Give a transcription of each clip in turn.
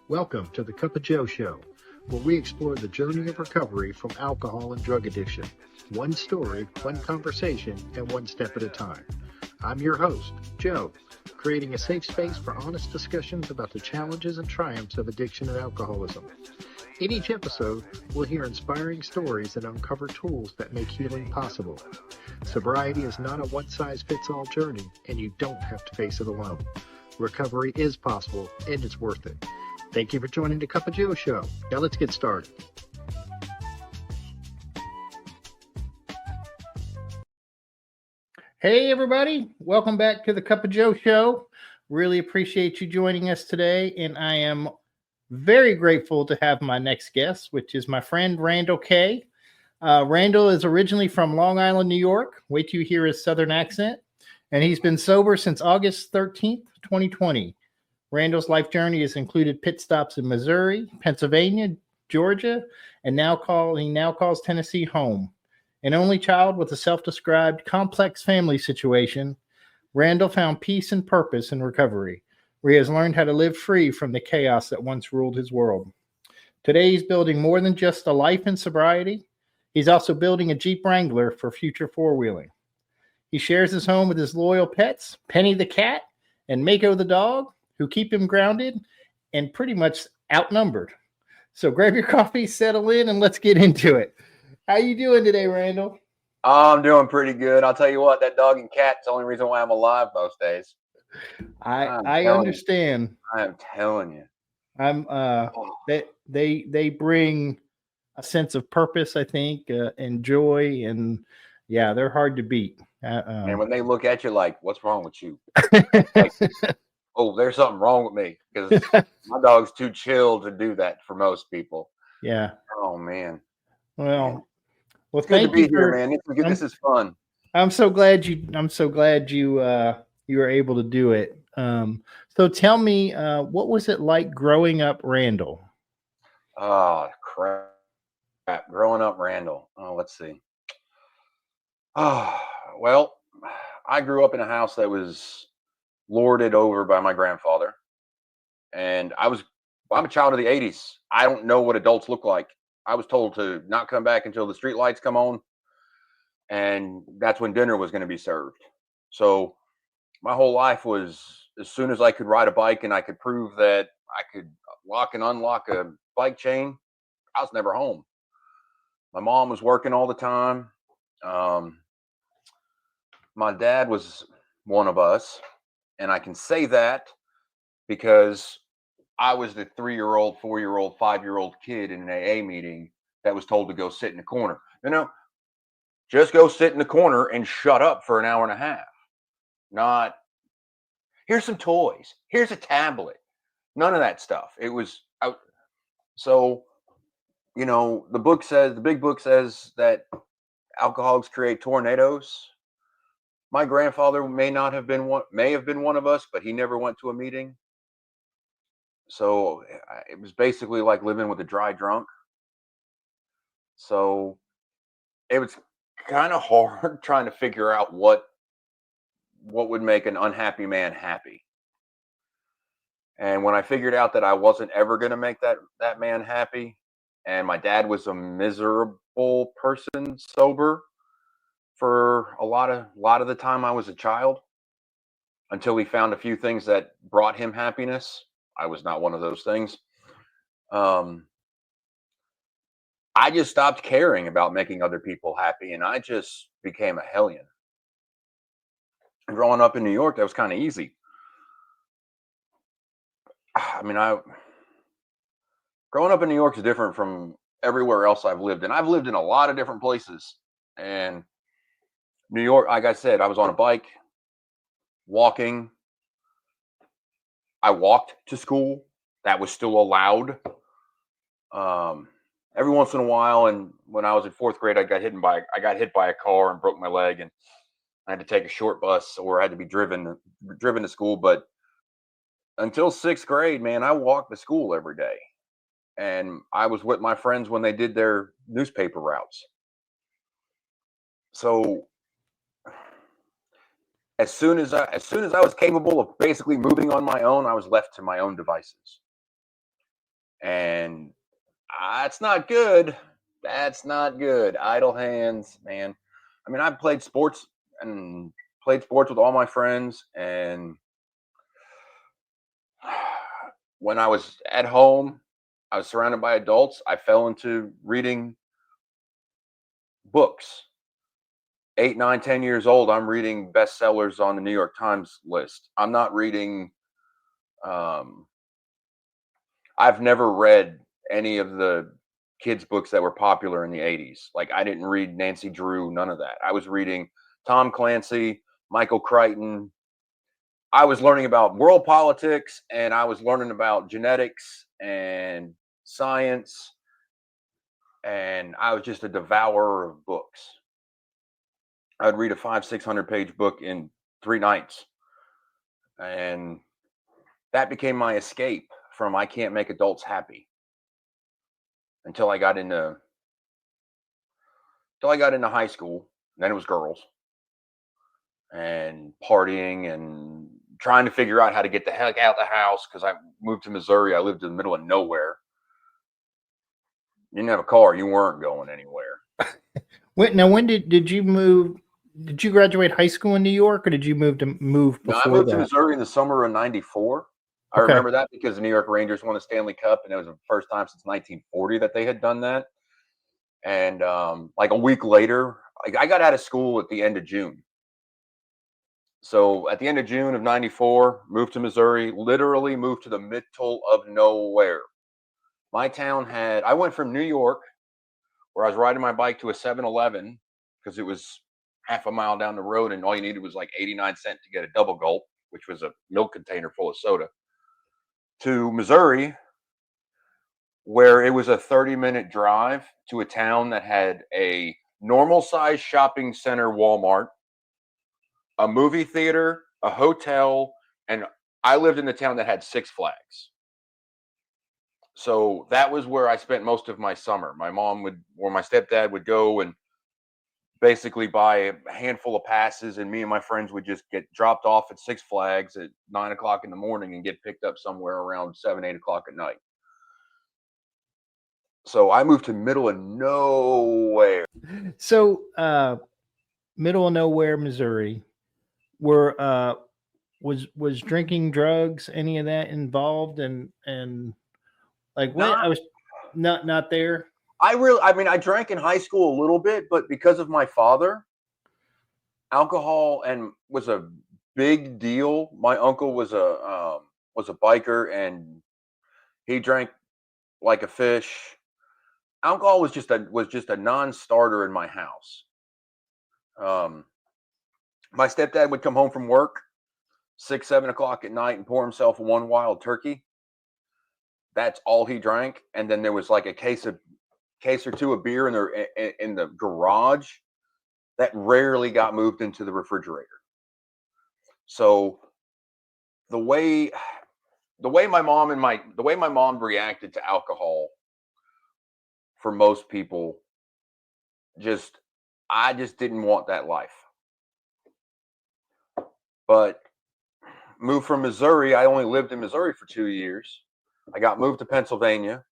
Welcome to the Cup of Joe Show, where we explore the journey of recovery from alcohol and drug addiction. One story, one conversation, and one step at a time. I'm your host, Joe, creating a safe space for honest discussions about the challenges and triumphs of addiction and alcoholism. In each episode, we'll hear inspiring stories and uncover tools that make healing possible. Sobriety is not a one-size-fits-all journey, and you don't have to face it alone. Recovery is possible, and it's worth it. Thank you for joining the Cup of Joe Show. Now let's get started. Hey, everybody. Welcome back to the Cup of Joe Show. Really appreciate you joining us today, and I am very grateful to have my next guest, which is my friend Randall K. Randall is originally from Long Island, New York. Wait till you hear his Southern accent. And he's been sober since August 13th, 2020. Randall's life journey has included pit stops in Missouri, Pennsylvania, Georgia, and he now calls Tennessee home. An only child with a self-described complex family situation, Randall found peace and purpose in recovery, where he has learned how to live free from the chaos that once ruled his world. Today, he's building more than just a life in sobriety. He's also building a Jeep Wrangler for future four-wheeling. He shares his home with his loyal pets, Penny the cat and Mako the dog, who keep him grounded and pretty much outnumbered. So grab your coffee, settle in, and let's get into it. How you doing today, Randall? I'm doing pretty good. I'll tell you what, that dog and cat's the only reason why I'm alive most days. I understand. I am telling you. They bring a sense of purpose, I think, and joy, and yeah, they're hard to beat. And when they look at you like, what's wrong with you? Like, oh, there's something wrong with me, because my dog's too chill to do that for most people. Yeah. Oh man. Well, it's good to be here, man. This is fun. I'm so glad you were able to do it. So tell me, what was it like growing up Randall? Oh crap! Growing up Randall. Oh, let's see. Oh, well, I grew up in a house that was lorded over by my grandfather, and I'm a child of the 80s. I don't know what adults look like. I was told to not come back until the street lights come on, and that's when dinner was going to be served. So my whole life was, as soon as I could ride a bike and I could prove that I could lock and unlock a bike chain, I was never home. My mom was working all the time. My dad was one of us, and I can say that because I was the 3-year-old, 4-year-old, 5-year-old kid in an AA meeting that was told to go sit in the corner. Just go sit in the corner and shut up for an hour and a half. Not, here's some toys, here's a tablet. None of that stuff. It was out. So, the big book says that alcoholics create tornadoes. My grandfather may have been one of us, but he never went to a meeting. So it was basically like living with a dry drunk. So it was kind of hard trying to figure out what would make an unhappy man happy. And when I figured out that I wasn't ever going to make that man happy, and my dad was a miserable person sober for a lot of the time I was a child, until he found a few things that brought him happiness. I was not one of those things. I just stopped caring about making other people happy, and I just became a hellion. Growing up in New York, that was kind of easy. Growing up in New York is different from everywhere else I've lived in. I've lived in a lot of different places, and New York, like I said, I was on a bike, walking. I walked to school. That was still allowed. Every once in a while, and when I was in 4th grade, I got hit by a car and broke my leg, and I had to take a short bus, or I had to be driven to school. But until 6th grade, man, I walked to school every day, and I was with my friends when they did their newspaper routes. So as soon as I was capable of basically moving on my own, I was left to my own devices. And it's not good. That's not good. Idle hands, man. I mean, I've played sports with all my friends, and when I was at home, I was surrounded by adults. I fell into reading books. 8, 9, 10 years old, I'm reading bestsellers on the New York Times list. I'm not reading. I've never read any of the kids' books that were popular in the 80s. Like, I didn't read Nancy Drew, none of that. I was reading Tom Clancy, Michael Crichton. I was learning about world politics, and I was learning about genetics and science, and I was just a devourer of books. I'd read a 500-600-page book in 3 nights, and that became my escape from I can't make adults happy until I got into high school. Then it was girls and partying and trying to figure out how to get the heck out of the house, because I moved to Missouri. I lived in the middle of nowhere. You didn't have a car, you weren't going anywhere. When did you move? Did you graduate high school in New York, or did you move No, before I moved that? to Missouri in the summer of '94. I Okay. remember that because the New York Rangers won the Stanley Cup, and it was the first time since 1940 that they had done that. And like a week later, I got out of school at the end of June. So at the end of June of '94, moved to Missouri, literally moved to the middle of nowhere. My town I went from New York, where I was riding my bike, to a 7-Eleven because it was half a mile down the road, and all you needed was like 89 cents to get a double gulp, which was a milk container full of soda, to Missouri, where it was a 30-minute drive to a town that had a normal size shopping center Walmart, a movie theater, a hotel, and I lived in the town that had Six Flags. So that was where I spent most of my summer. My mom or my stepdad would go and basically buy a handful of passes, and me and my friends would just get dropped off at Six Flags at 9 o'clock in the morning and get picked up somewhere around 7, 8 o'clock at night. So I moved to middle of nowhere. So, middle of nowhere, Missouri. Was drinking drugs, any of that involved? And like, what, Not, I was not there. I mean, I drank in high school a little bit, but because of my father, alcohol was a big deal. My uncle was a biker, and he drank like a fish. Alcohol was just a non-starter in my house. My stepdad would come home from work 6, 7 o'clock at night and pour himself one wild turkey. That's all he drank, and then there was like a case or two of beer in the garage that rarely got moved into the refrigerator. So the way my mom reacted to alcohol, for most people, I just didn't want that life. But moved from Missouri. I only lived in Missouri for 2 years. I got moved to Pennsylvania.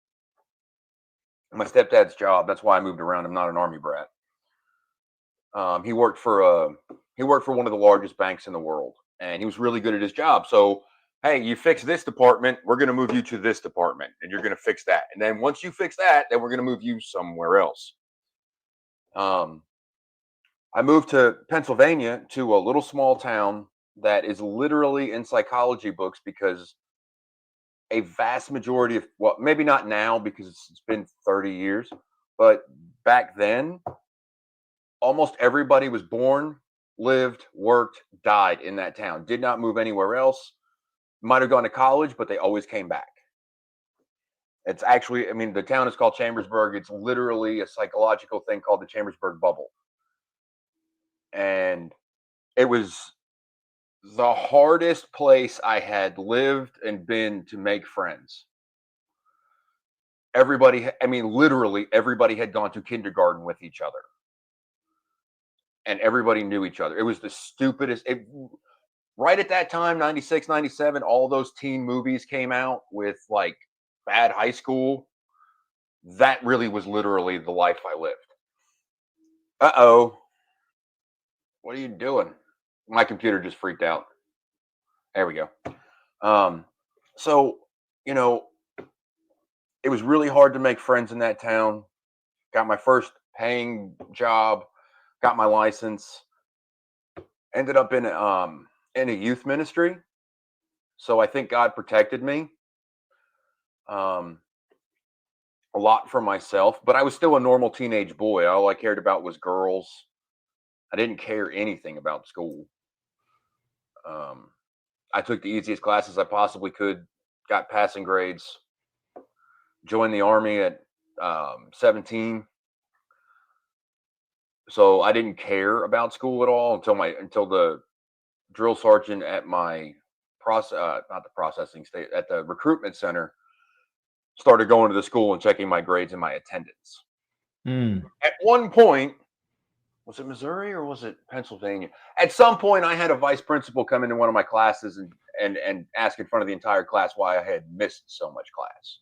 My stepdad's job. That's why I moved around. I'm not an army brat. He worked for one of the largest banks in the world, and he was really good at his job. So, hey, you fix this department, we're going to move you to this department, and you're going to fix that. And then once you fix that, then we're going to move you somewhere else. I moved to Pennsylvania, to a little small town that is literally in psychology books, because a vast majority of, well, maybe not now because it's been 30 years, but back then, almost everybody was born, lived, worked, died in that town. Did not move anywhere else. Might have gone to college, but they always came back. It's actually, I mean, the town is called Chambersburg. It's literally a psychological thing called the Chambersburg bubble. And it was the hardest place I had lived and been to make friends. Everybody, I mean, literally everybody had gone to kindergarten with each other. And everybody knew each other. It was the stupidest. Right at that time, 96, 97, all those teen movies came out with like bad high school, that really was literally the life I lived. Uh-oh. What are you doing? My computer just freaked out. There we go. So, you know, it was really hard to make friends in that town. Got my first paying job, got my license, ended up in a youth ministry. So I think God protected me um a lot from myself, but I was still a normal teenage boy. All I cared about was girls. I didn't care anything about school. Um I took the easiest classes I possibly could, got passing grades, joined the army at 17. So I didn't care about school at all until the drill sergeant at my not the processing state, at the recruitment center, started going to the school and checking my grades and my attendance. At one point, was it Missouri or was it Pennsylvania? At some point, I had a vice principal come into one of my classes and ask in front of the entire class why I had missed so much class.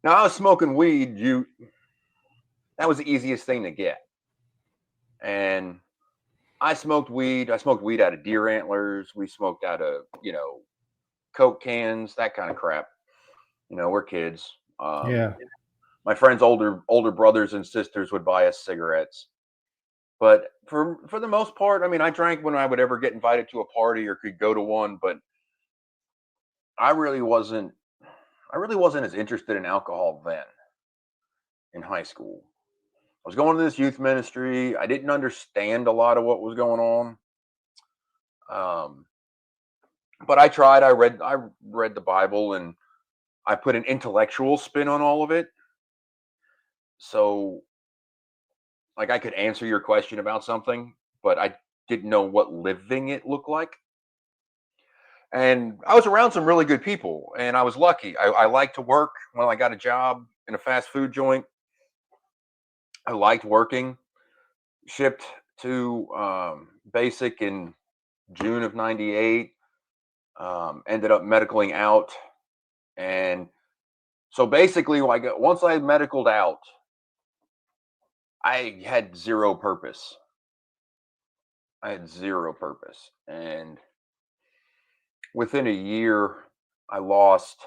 Now I was smoking weed. That was the easiest thing to get, and I smoked weed. I smoked weed out of deer antlers. We smoked out of Coke cans, that kind of crap. We're kids. Yeah. My friends' older brothers and sisters would buy us cigarettes. But for the most part, I mean, I drank when I would ever get invited to a party or could go to one, but I really wasn't as interested in alcohol then in high school. I was going to this youth ministry. I didn't understand a lot of what was going on. But I tried. I read the Bible, and I put an intellectual spin on all of it. So, like, I could answer your question about something, but I didn't know what living it looked like. And I was around some really good people, and I was lucky. I liked to work. When I got a job in a fast food joint, I liked working. Shipped to basic in June of '98. Ended up medicaling out, and so basically, once I medicaled out, I had zero purpose. And within a year, I lost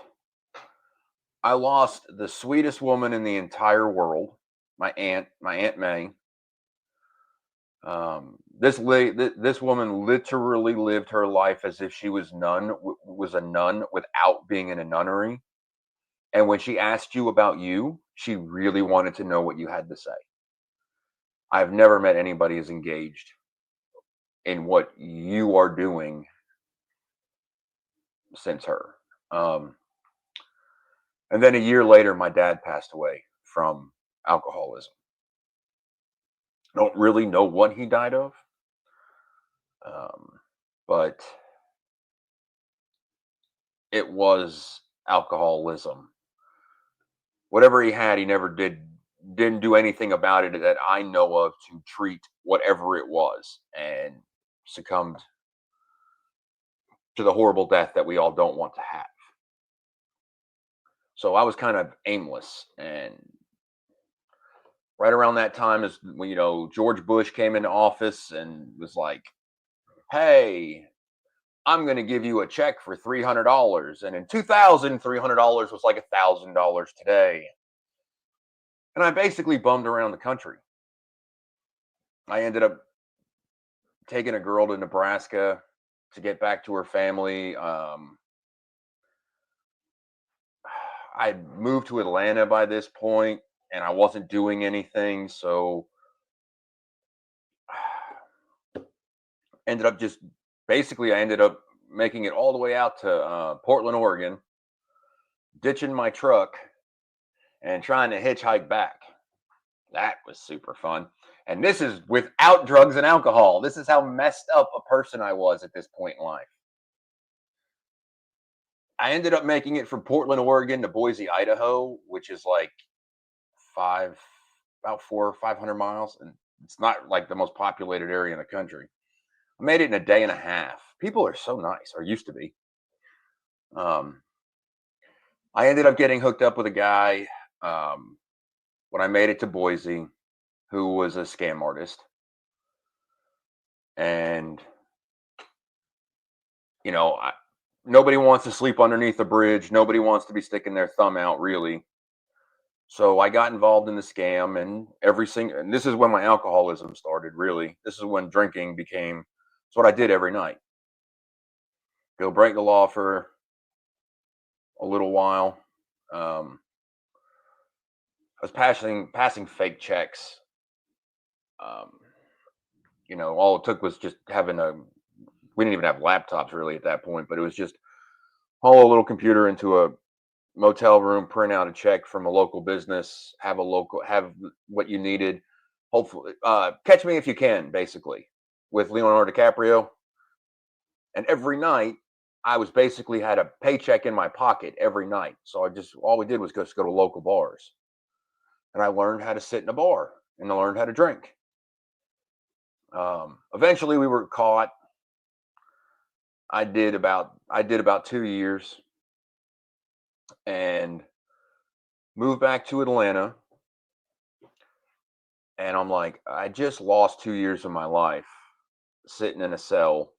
the sweetest woman in the entire world, my Aunt Mae. This woman literally lived her life as if she was a nun without being in a nunnery. And when she asked you about you, she really wanted to know what you had to say. I've never met anybody as engaged in what you are doing since her. And then a year later, my dad passed away from alcoholism. Don't really know what he died of. But it was alcoholism. Whatever he had, he never didn't do anything about it that I know of to treat whatever it was, and succumbed to the horrible death that we all don't want to have. So I was kind of aimless, and right around that time is when George Bush came into office and was like, "Hey, I'm going to give you a check for $300," and in 2000, $300 was like $1,000 today. And I basically bummed around the country. I ended up taking a girl to Nebraska to get back to her family. I moved to Atlanta by this point, and I wasn't doing anything, so I ended up making it all the way out to Portland, Oregon, ditching my truck and trying to hitchhike back. That was super fun. And this is without drugs and alcohol. This is how messed up a person I was at this point in life. I ended up making it from Portland, Oregon to Boise, Idaho, which is like about 400 or 500 miles. And it's not like the most populated area in the country. I made it in a day and a half. People are so nice, or used to be. I ended up getting hooked up with a guy when I made it to Boise who was a scam artist. And, nobody wants to sleep underneath a bridge. Nobody wants to be sticking their thumb out, really. So I got involved in the scam, and and this is when my alcoholism started, really. This is when drinking it's what I did every night. Go break the law for a little while. I was passing fake checks. All it took was just we didn't even have laptops really at that point, but it was just haul a little computer into a motel room, print out a check from a local business, have what you needed. Hopefully, Catch Me If You Can, basically, with Leonardo DiCaprio. And every night, I was basically had a paycheck in my pocket every night. So all we did was just go to local bars. And I learned how to sit in a bar and I learned how to drink. Eventually we were caught. I did about 2 years and moved back to Atlanta. And I'm like, I just lost 2 years of my life sitting in a cell.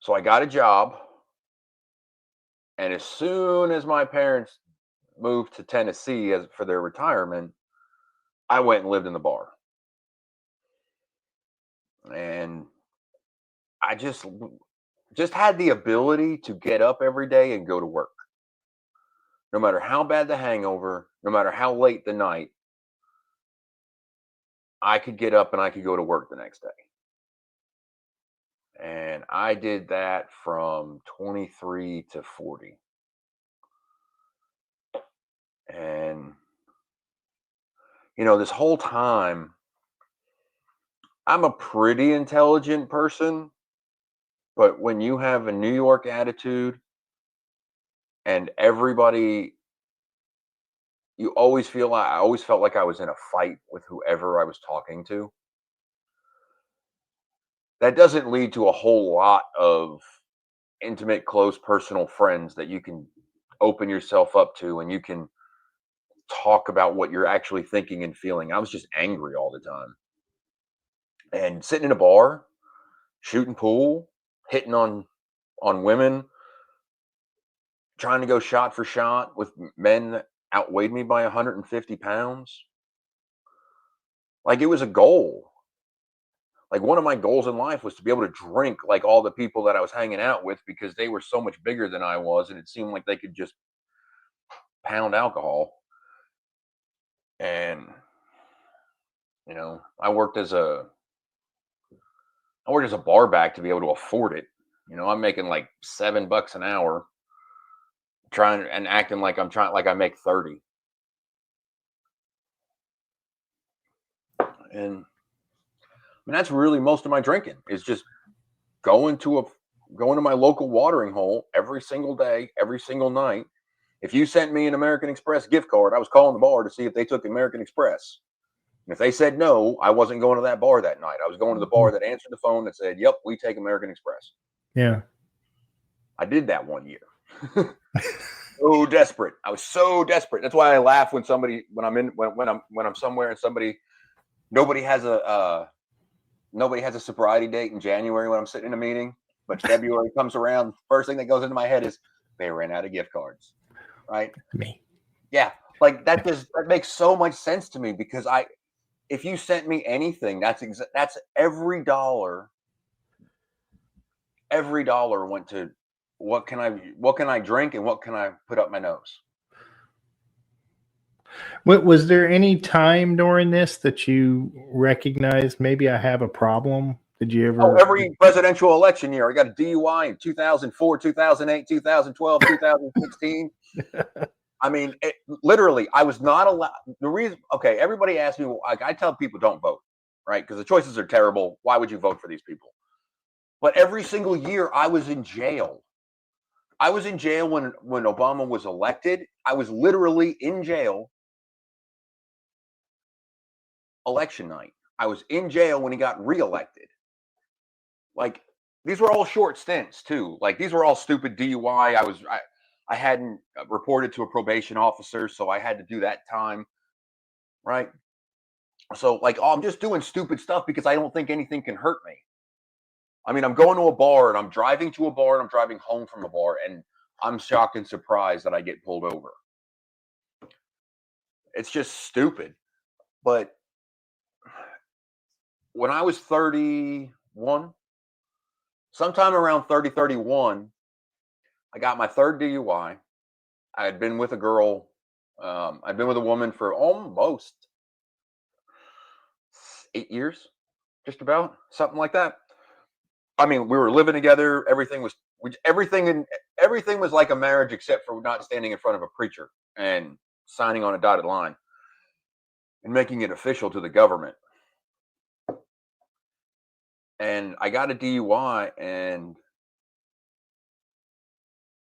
So I got a job. And as soon as my parents moved to Tennessee for their retirement, I went and lived in the bar. And I just had the ability to get up every day and go to work. No matter how bad the hangover, no matter how late the night, I could get up and I could go to work the next day. And I did that from 23 to 40. And, this whole time, I'm a pretty intelligent person, but when you have a New York attitude and everybody, I always felt like I was in a fight with whoever I was talking to. That doesn't lead to a whole lot of intimate, close, personal friends that you can open yourself up to and you can talk about what you're actually thinking and feeling. I was just angry all the time. And sitting in a bar, shooting pool, hitting on women, trying to go shot for shot with men that outweighed me by 150 pounds. Like, it was a goal. Like, one of my goals in life was to be able to drink like all the people that I was hanging out with because they were so much bigger than I was, and it seemed like they could just pound alcohol. And I worked as a bar back to be able to afford it. I'm making like $7 an hour, trying and acting like I make 30. And that's really most of my drinking is just going to my local watering hole every single day, every single night. If you sent me an American Express gift card, I was calling the bar to see if they took American Express. And if they said no, I wasn't going to that bar that night. I was going to the bar that answered the phone that said, "Yep, we take American Express." Yeah. I did that one year. So desperate. I was so desperate. That's why I laugh when I'm somewhere and nobody has a sobriety date in January when I'm sitting in a meeting, but February comes around. First thing that goes into my head is they ran out of gift cards, right? Me. Yeah, like that makes so much sense to me because if you sent me anything, that's every dollar. Every dollar went to what can I drink and what can I put up my nose. Was there any time during this that you recognized maybe I have a problem? Did you ever? Every presidential election year, I got a DUI in 2004, 2008, 2012, 2016. I mean, literally, I was not allowed. The reason, okay, everybody asks me, I tell people don't vote, right? Because the choices are terrible. Why would you vote for these people? But every single year, I was in jail. I was in jail when Obama was elected. I was literally in jail election night. I was in jail when he got reelected. Like, these were all short stints too. Like, these were all stupid DUI. I hadn't reported to a probation officer, so I had to do that time, right? So like, oh, I'm just doing stupid stuff because I don't think anything can hurt me. I mean, I'm going to a bar and I'm driving to a bar and I'm driving home from a bar, and I'm shocked and surprised that I get pulled over. It's just stupid. But when I was 31, sometime around 30, 31, I got my third DUI. I had been with a girl. I'd been with a woman for almost 8 years, just about, something like that. I mean, we were living together. Everything was like a marriage, except for not standing in front of a preacher and signing on a dotted line and making it official to the government. And I got a DUI, and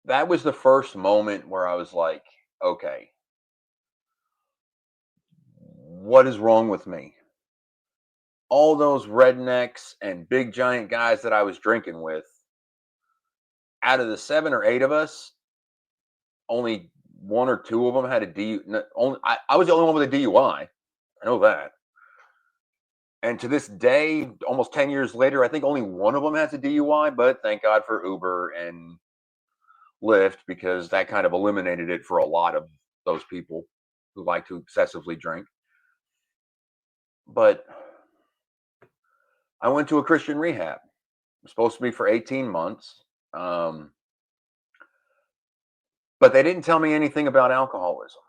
that was the first moment where I was like, okay, what is wrong with me? All those rednecks and big giant guys that I was drinking with, out of the 7 or 8 of us, only 1 or 2 of them had a DUI. I was the only one with a DUI. I know that. And to this day, almost 10 years later, I think only one of them has a DUI, but thank God for Uber and Lyft, because that kind of eliminated it for a lot of those people who like to excessively drink. But I went to a Christian rehab. It was supposed to be for 18 months. But they didn't tell me anything about alcoholism.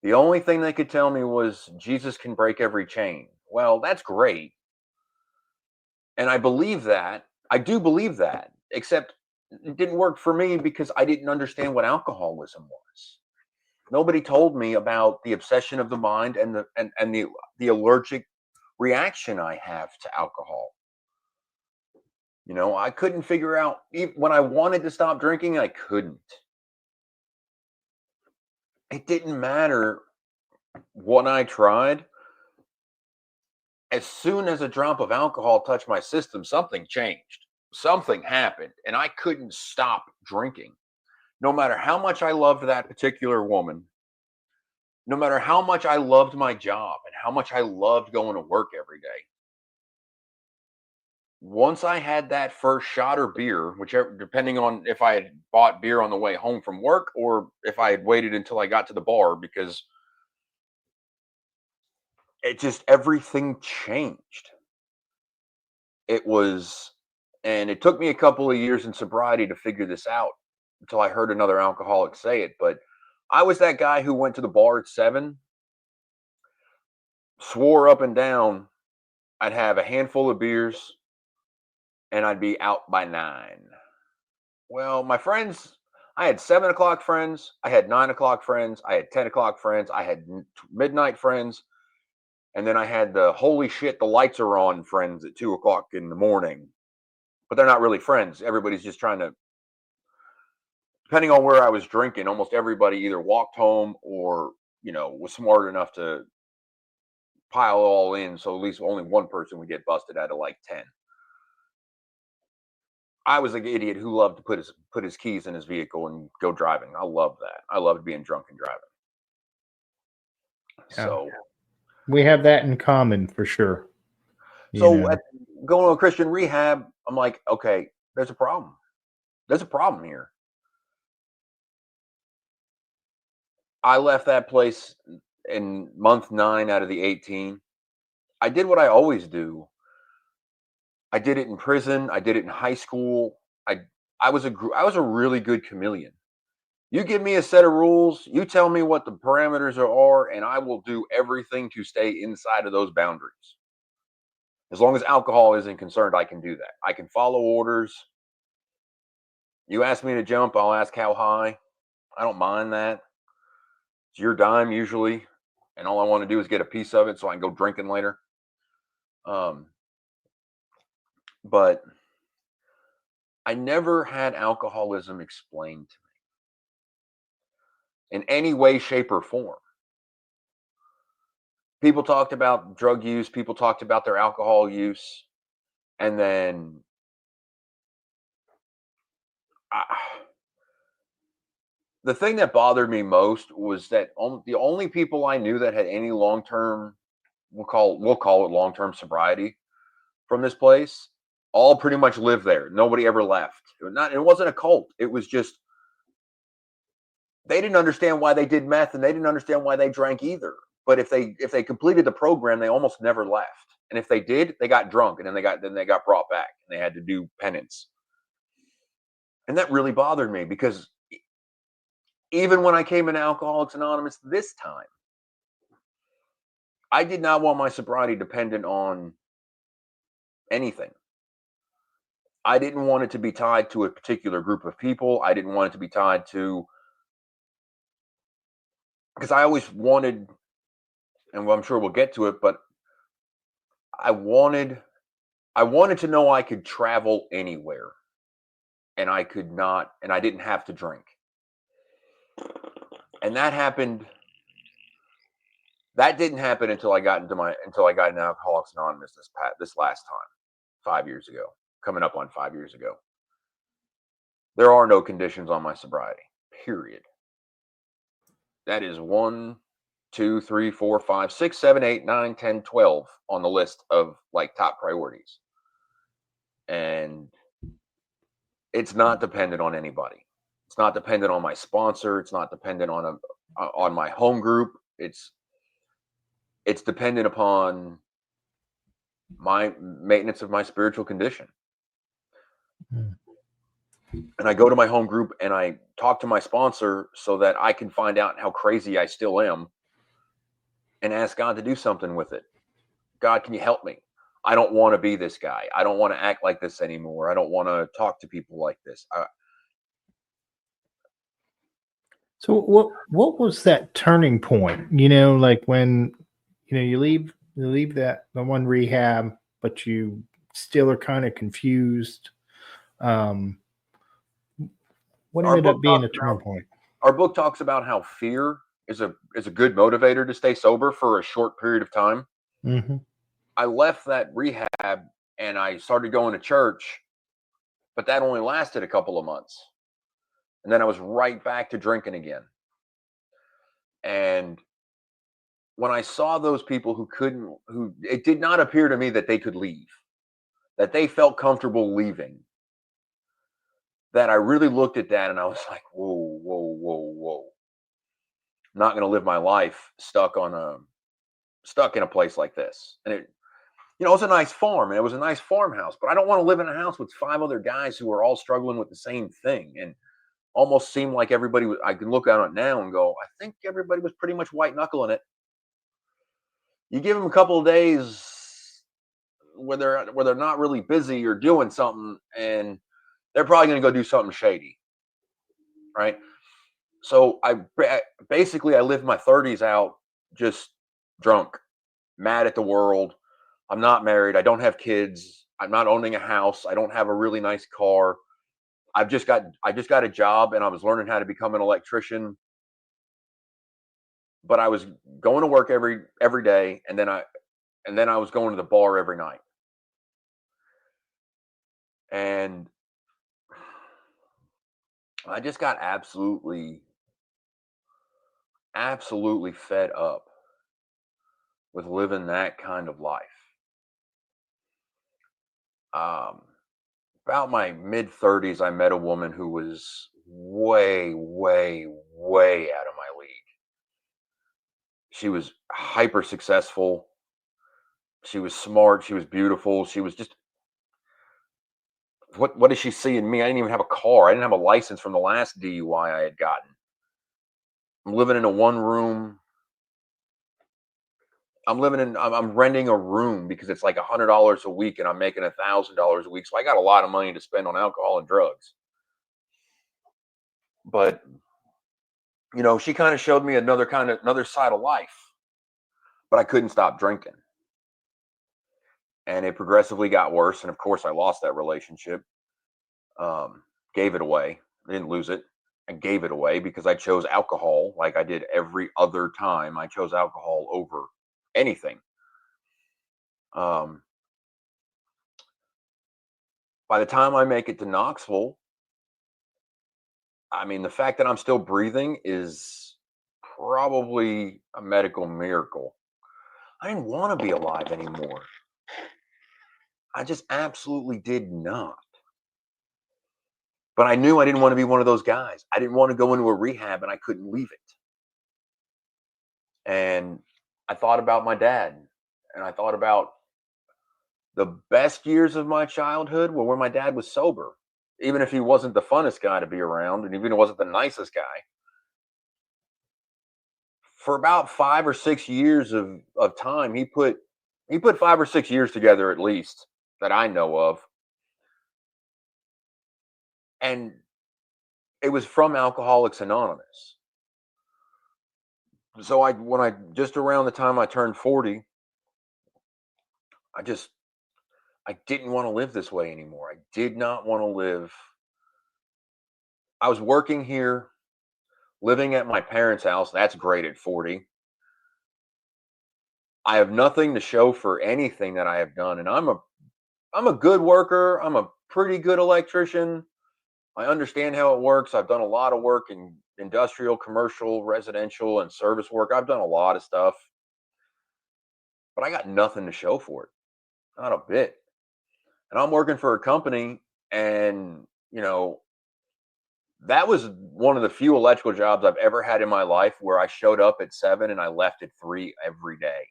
The only thing they could tell me was Jesus can break every chain. Well, that's great. And I believe that. I do believe that, except it didn't work for me because I didn't understand what alcoholism was. Nobody told me about the obsession of the mind and the allergic reaction I have to alcohol. You know, I couldn't figure out, when I wanted to stop drinking, I couldn't. It didn't matter what I tried. As soon as a drop of alcohol touched my system, something changed. Something happened, and I couldn't stop drinking. No matter how much I loved that particular woman, no matter how much I loved my job and how much I loved going to work every day. Once I had that first shot or beer, whichever, depending on if I had bought beer on the way home from work or if I had waited until I got to the bar, because it just, everything changed. It was, and it took me a couple of years in sobriety to figure this out until I heard another alcoholic say it. But I was that guy who went to the bar at 7, swore up and down I'd have a handful of beers, and I'd be out by 9. Well, my friends, I had 7 o'clock friends, I had 9 o'clock friends, I had 10 o'clock friends, I had midnight friends, and then I had the holy shit, the lights are on friends at 2 o'clock in the morning. But they're not really friends. Everybody's just trying to, depending on where I was drinking, almost everybody either walked home or, was smart enough to pile it all in, so at least only one person would get busted out of like 10. I was an idiot who loved to put his keys in his vehicle and go driving. I loved that. I loved being drunk and driving. Yeah. So We have that in common for sure. going to a Christian rehab, I'm like, okay, there's a problem. There's a problem here. I left that place in month 9 out of the 18. I did what I always do. I did it in prison. I did it in high school. I was a really good chameleon. You give me a set of rules, you tell me what the parameters are, and I will do everything to stay inside of those boundaries. As long as alcohol isn't concerned, I can do that. I can follow orders. You ask me to jump, I'll ask how high. I don't mind that. It's your dime usually, and all I want to do is get a piece of it so I can go drinking later. But I never had alcoholism explained to me in any way, shape, or form. People talked about drug use, people talked about their alcohol use, and then the thing that bothered me most was that the only people I knew that had any long-term, we'll call it long-term sobriety from this place, all pretty much lived there. Nobody ever left. It wasn't a cult. It was just they didn't understand why they did meth, and they didn't understand why they drank either. But if they completed the program, they almost never left. And if they did, they got drunk, and then they got brought back, and they had to do penance. And that really bothered me because even when I came in Alcoholics Anonymous this time, I did not want my sobriety dependent on anything. I didn't want it to be tied to a particular group of people. I didn't want it to be tied to, because I always wanted, and I'm sure we'll get to it, but I wanted to know I could travel anywhere, and I could not, and I didn't have to drink. And that happened. That didn't happen until I got into Alcoholics Anonymous this last time, 5 years ago, coming up on 5 years ago. There are no conditions on my sobriety, period. That is 1, 2, 3, 4, 5, 6, 7, 8, 9, 10, 12 on the list of like top priorities. And it's not dependent on anybody. It's not dependent on my sponsor. It's not dependent on my home group. It's dependent upon my maintenance of my spiritual condition. Mm. And I go to my home group and I talk to my sponsor so that I can find out how crazy I still am and ask God to do something with it. God, can you help me? I don't want to be this guy. I don't want to act like this anymore. I don't want to talk to people like this. So what was that turning point? You know, like when you leave the one rehab, but you still are kind of confused. What ended up being a turning point? Our book talks about how fear is a good motivator to stay sober for a short period of time. Mm-hmm. I left that rehab and I started going to church, but that only lasted a couple of months. And then I was right back to drinking again. And when I saw those people who it did not appear to me that they could leave, that they felt comfortable leaving, that I really looked at that and I was like, whoa, whoa, whoa, whoa. I'm not going to live my life stuck in a place like this. And it was a nice farm and it was a nice farmhouse, but I don't want to live in a house with 5 other guys who are all struggling with the same thing. And almost seemed like everybody was, I can look at it now and go, I think everybody was pretty much white knuckling it. You give them a couple of days where they're not really busy or doing something, and they're probably going to go do something shady, right? So I lived my 30s out just drunk, mad at the world. I'm not married. I don't have kids. I'm not owning a house. I don't have a really nice car. I just got a job and I was learning how to become an electrician. But I was going to work every day, and then I was going to the bar every night. And I just got absolutely fed up with living that kind of life. About my mid 30s, I met a woman who was way, way, way out of my league. She was hyper successful. She was smart. She was beautiful. She was just, what did she see in me? I didn't even have a car. I didn't have a license from the last DUI I had gotten. I'm living in a one room. I'm renting a room because it's like $100 a week and I'm making $1,000 a week. So I got a lot of money to spend on alcohol and drugs. But, she kind of showed me another side of life, but I couldn't stop drinking. And it progressively got worse. And of course I lost that relationship. Gave it away. I didn't lose it. I gave it away because I chose alcohol like I did every other time. I chose alcohol over anything. By the time I make it to Knoxville, I mean, the fact that I'm still breathing is probably a medical miracle. I didn't want to be alive anymore. I just absolutely did not. But I knew I didn't want to be one of those guys. I didn't want to go into a rehab and I couldn't leave it. And I thought about my dad, and I thought about the best years of my childhood were when my dad was sober. Even if he wasn't the funnest guy to be around, and even if he wasn't the nicest guy, for about 5 or 6 years of time, he put 5 or 6 years together at least that I know of, and it was from Alcoholics Anonymous. So when I just around the time I turned 40, I just I didn't want to live this way anymore. I did not want to live. I was working here, living at my parents' house. That's great at 40. I have nothing to show for anything that I have done, and I'm a good worker. I'm a pretty good electrician. I understand how it works. I've done a lot of work in industrial, commercial, residential, and service work. I've done a lot of stuff, but I got nothing to show for it. Not a bit. And I'm working for a company, and that was one of the few electrical jobs I've ever had in my life where I showed up at 7 and I left at 3 every day.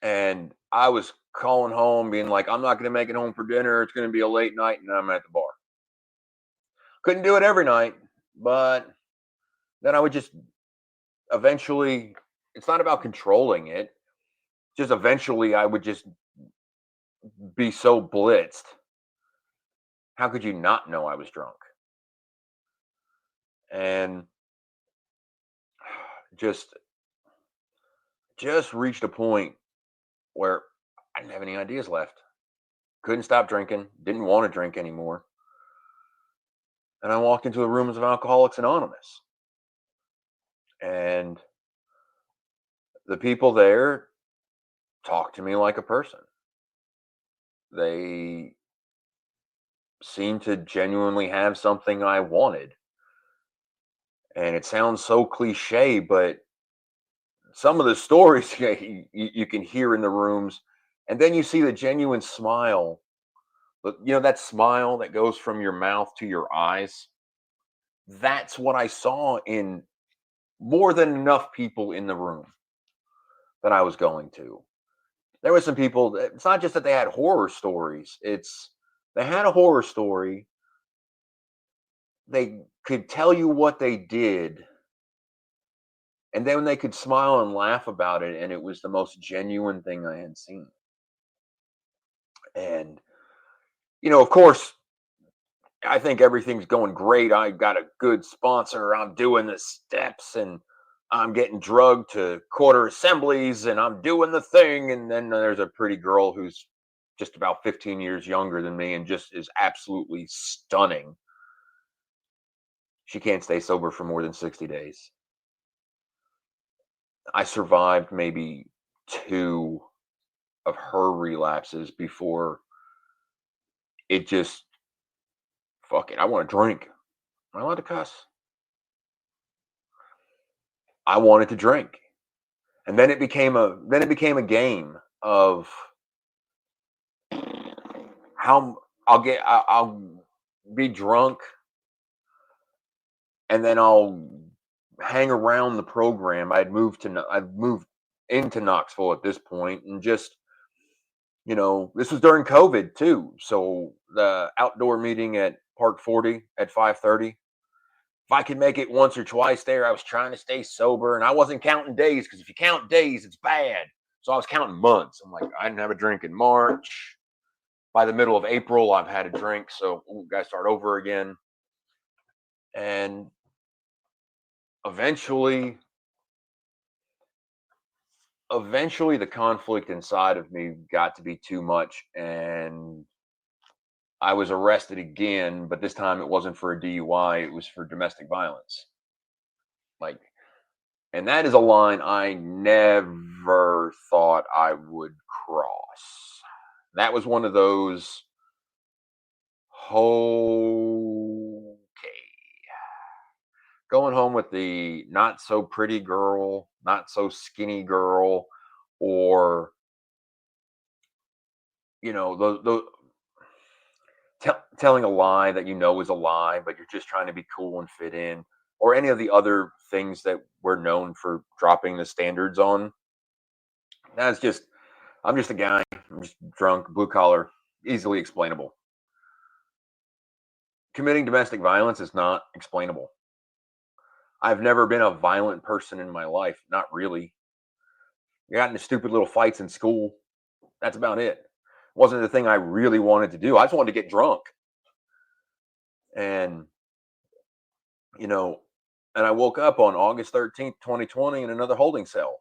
And I was calling home being like, I'm not going to make it home for dinner. It's going to be a late night and I'm at the bar. Couldn't do it every night, but then I would just eventually, it's not about controlling it. Just eventually I would just be so blitzed. How could you not know I was drunk? And just reached a point where I didn't have any ideas left. Couldn't stop drinking, didn't want to drink anymore. And I walked into the rooms of Alcoholics Anonymous. And the people there talked to me like a person. They seemed to genuinely have something I wanted. And it sounds so cliche, but some of the stories you can hear in the rooms, and then you see the genuine smile. But that smile that goes from your mouth to your eyes. That's what I saw in more than enough people in the room that I was going to. There were some people, it's not just that they had horror stories, it's they had a horror story. They could tell you what they did, and then they could smile and laugh about it, and it was the most genuine thing I had seen. And of course, I think everything's going great. I got a good sponsor. I'm doing the steps, and I'm getting drugged to quarter assemblies, and I'm doing the thing. And then there's a pretty girl who's just about 15 years younger than me and just is absolutely stunning. She can't stay sober for more than 60 days. I survived maybe 2 of her relapses before it just, fuck it, I want to drink. Am I allowed to cuss? I wanted to drink. And then it became a game of how I'll be drunk, and then I'll hang around the program. I'd moved into Knoxville at this point, and just this was during COVID too. So the outdoor meeting at Park 40 at 5:30. If I could make it once or twice there, I was trying to stay sober, and I wasn't counting days, because if you count days, it's bad. So I was counting months. I'm like, I didn't have a drink in March. By the middle of April, I've had a drink, so got to start over again. And eventually, the conflict inside of me got to be too much, and I was arrested again, but this time it wasn't for a DUI, it was for domestic violence. And that is a line I never thought I would cross. That was one of those, Okay. Going home with the not so pretty girl, not so skinny girl, or, telling a lie that is a lie, but you're just trying to be cool and fit in, or any of the other things that we're known for dropping the standards on. That's just, I'm just a guy. I'm just drunk, blue collar, easily explainable. Committing domestic violence is not explainable. I've never been a violent person in my life. Not really. I got into stupid little fights in school. That's about it. Wasn't the thing I really wanted to do. I just wanted to get drunk. And, and I woke up on August 13th, 2020 in another holding cell.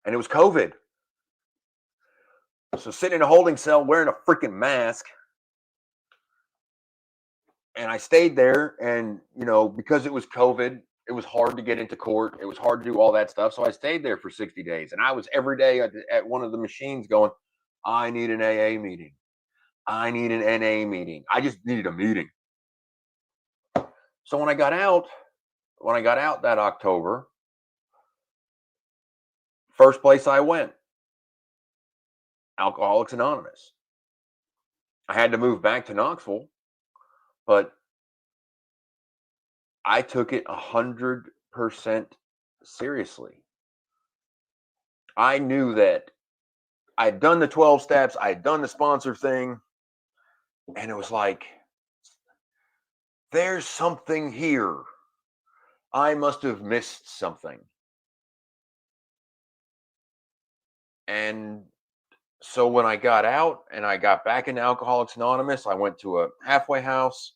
And it was COVID. So sitting in a holding cell wearing a freaking mask. And I stayed there, and, because it was COVID, it was hard to get into court. It was hard to do all that stuff. So I stayed there for 60 days. And I was every day at one of the machines going, I need an AA meeting. I need an NA meeting. I just needed a meeting. So when I got out that October, first place I went, Alcoholics Anonymous. I had to move back to Knoxville, but I took it 100% seriously. I knew that I'd done the 12 steps, I had done the sponsor thing, and it was like, there's something here. I must have missed something. And so when I got out and I got back into Alcoholics Anonymous, I went to a halfway house.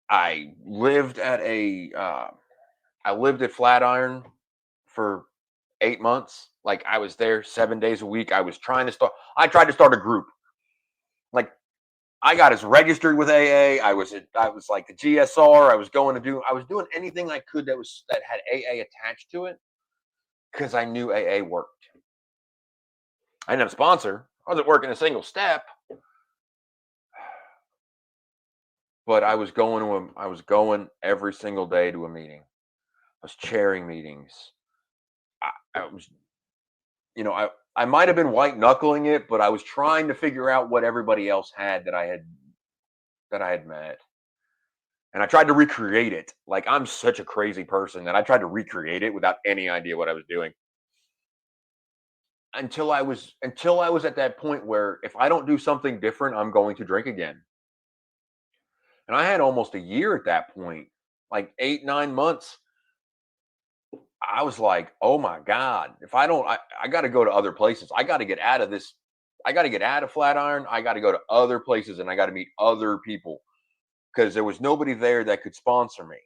I lived at Flatiron for 8 months. Like, I was there 7 days a week. I tried to start a group. Like, I got us registered with AA. I was like the GSR. I was doing anything I could that had AA attached to it, because I knew AA worked. I didn't have a sponsor. I wasn't working a single step. But I was going every single day to a meeting. I was chairing meetings. I was, I might have been white knuckling it, but I was trying to figure out what everybody else had that I had met. And I tried to recreate it. Like, I'm such a crazy person that I tried to recreate it without any idea what I was doing. Until I was at that point where if I don't do something different, I'm going to drink again. And I had almost a year at that point, like 8-9 months. I was like, oh my God, if I don't, I got to go to other places. I got to get out of this. I got to get out of Flatiron. I got to go to other places, and I got to meet other people, because there was nobody there that could sponsor me.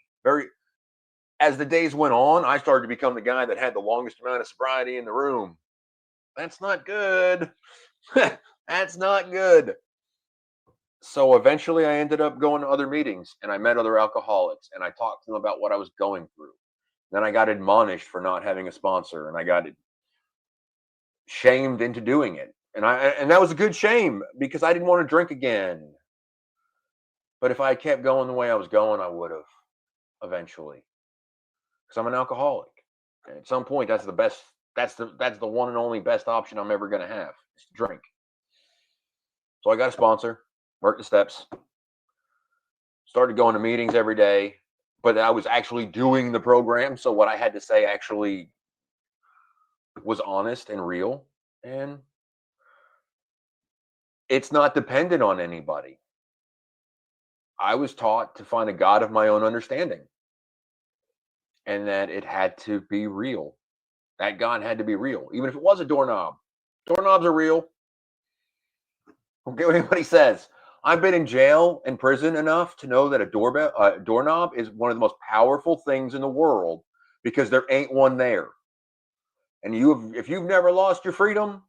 As the days went on, I started to become the guy that had the longest amount of sobriety in the room. That's not good. That's not good. So eventually I ended up going to other meetings, and I met other alcoholics, and I talked to them about what I was going through. Then I got admonished for not having a sponsor, and I got shamed into doing it. And that was a good shame, because I didn't want to drink again. But if I had kept going the way I was going, I would have eventually. Because I'm an alcoholic. And at some point, that's the one and only best option I'm ever going to have, is to drink. So I got a sponsor, worked the steps, started going to meetings every day, but I was actually doing the program. So what I had to say actually was honest and real. And it's not dependent on anybody. I was taught to find a God of my own understanding, and that it had to be real. That God had to be real, even if it was a doorknob. Doorknobs are real. Don't care what anybody says. I've been in jail and prison enough to know that a doorknob is one of the most powerful things in the world, because there ain't one there. And if you've never lost your freedom,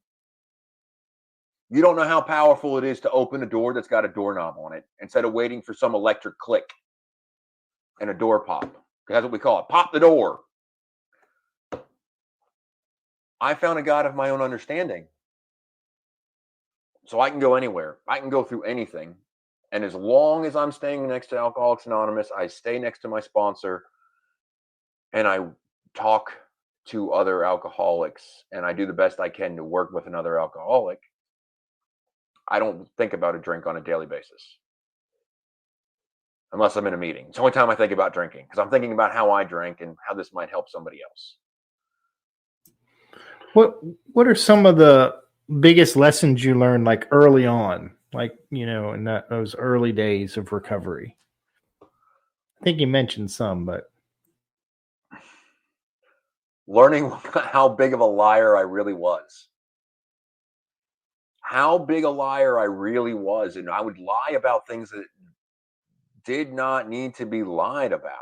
you don't know how powerful it is to open a door that's got a doorknob on it, instead of waiting for some electric click and a door pop. Because that's what we call it. Pop the door. I found a God of my own understanding. So I can go anywhere. I can go through anything. And as long as I'm staying next to Alcoholics Anonymous, I stay next to my sponsor and I talk to other alcoholics and I do the best I can to work with another alcoholic. I don't think about a drink on a daily basis unless I'm in a meeting. It's the only time I think about drinking because I'm thinking about how I drink and how this might help somebody else. What are some of the biggest lessons you learned like early on, like, in those early days of recovery? I think you mentioned some, but Learning how big of a liar I really was. How big a liar I really was. And I would lie about things that did not need to be lied about.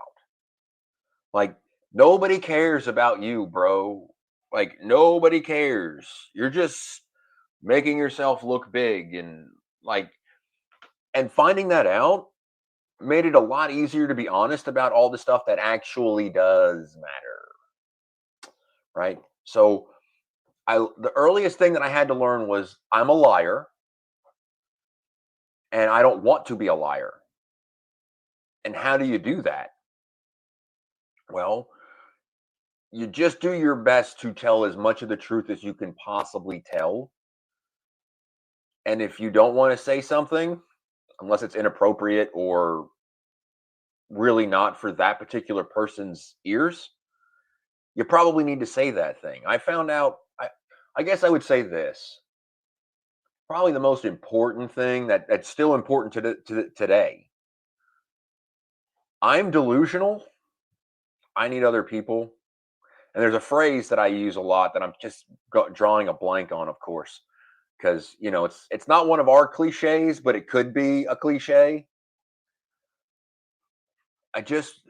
Like, nobody cares about you, bro. Like, nobody cares. You're just making yourself look big. And finding that out made it a lot easier to be honest about all the stuff that actually does matter. Right. So, the earliest thing that I had to learn was I'm a liar and I don't want to be a liar. And how do you do that? Well, you just do your best to tell as much of the truth as you can possibly tell. And if you don't want to say something, unless it's inappropriate or really not for that particular person's ears, you probably need to say that thing. I found out, I guess I would say this. Probably the most important thing that's still important to today. I'm delusional. I need other people. And there's a phrase that I use a lot that I'm just drawing a blank on, of course, because it's not one of our cliches, but it could be a cliche. I just,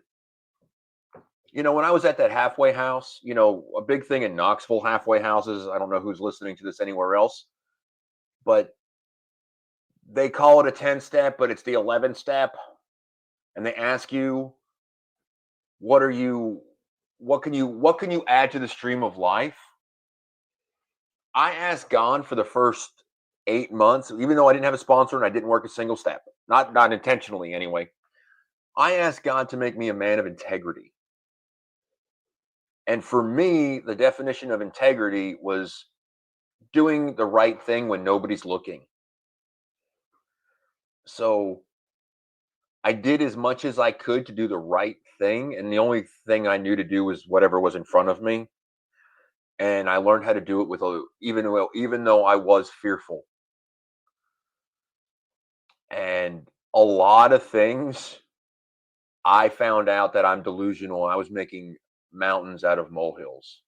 when I was at that halfway house, a big thing in Knoxville, halfway houses. I don't know who's listening to this anywhere else, but they call it a 10-step, but it's the 11th step. And they ask you, what can you add to the stream of life? I asked God for the first 8 months, even though I didn't have a sponsor and I didn't work a single step, not intentionally anyway. I asked God to make me a man of integrity. And for me, the definition of integrity was doing the right thing when nobody's looking. So I did as much as I could to do the right thing. And the only thing I knew to do was whatever was in front of me. And I learned how to do it even though I was fearful. And a lot of things, I found out that I'm delusional. I was making mountains out of molehills.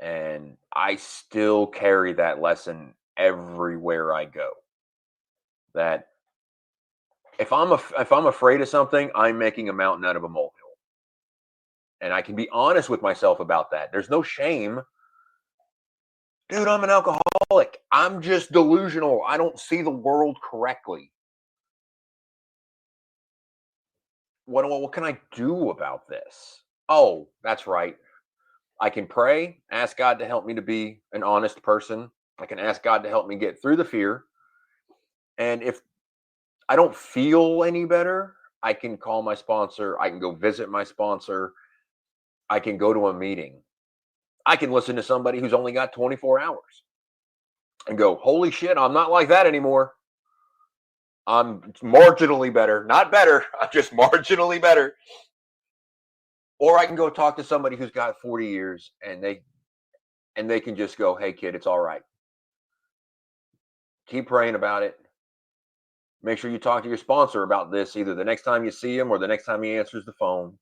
And I still carry that lesson everywhere I go. That if I'm afraid of something, I'm making a mountain out of a molehill. And I can be honest with myself about that. There's no shame. Dude, I'm an alcoholic. I'm just delusional. I don't see the world correctly. What can I do about this? Oh, that's right. I can pray, ask God to help me to be an honest person. I can ask God to help me get through the fear. And if I don't feel any better, I can call my sponsor. I can go visit my sponsor. I can go to a meeting. I can listen to somebody who's only got 24 hours and go, holy shit, I'm not like that anymore. I'm marginally better. Not better. I'm just marginally better. Or I can go talk to somebody who's got 40 years and they can just go, hey kid, it's all right. Keep praying about it. Make sure you talk to your sponsor about this either the next time you see him or the next time he answers the phone,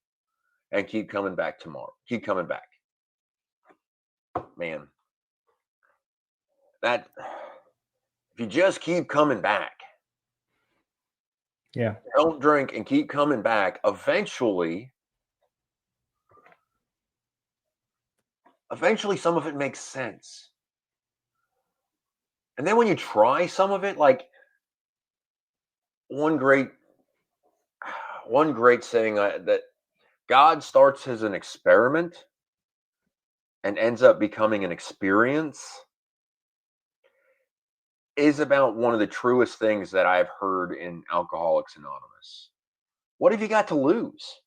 and keep coming back tomorrow. Keep coming back. Man, if you just keep coming back, yeah, don't drink and keep coming back, eventually some of it makes sense. And then when you try some of it, like one great saying that God starts as an experiment and ends up becoming an experience. is about one of the truest things that I've heard in Alcoholics Anonymous. What have you got to lose?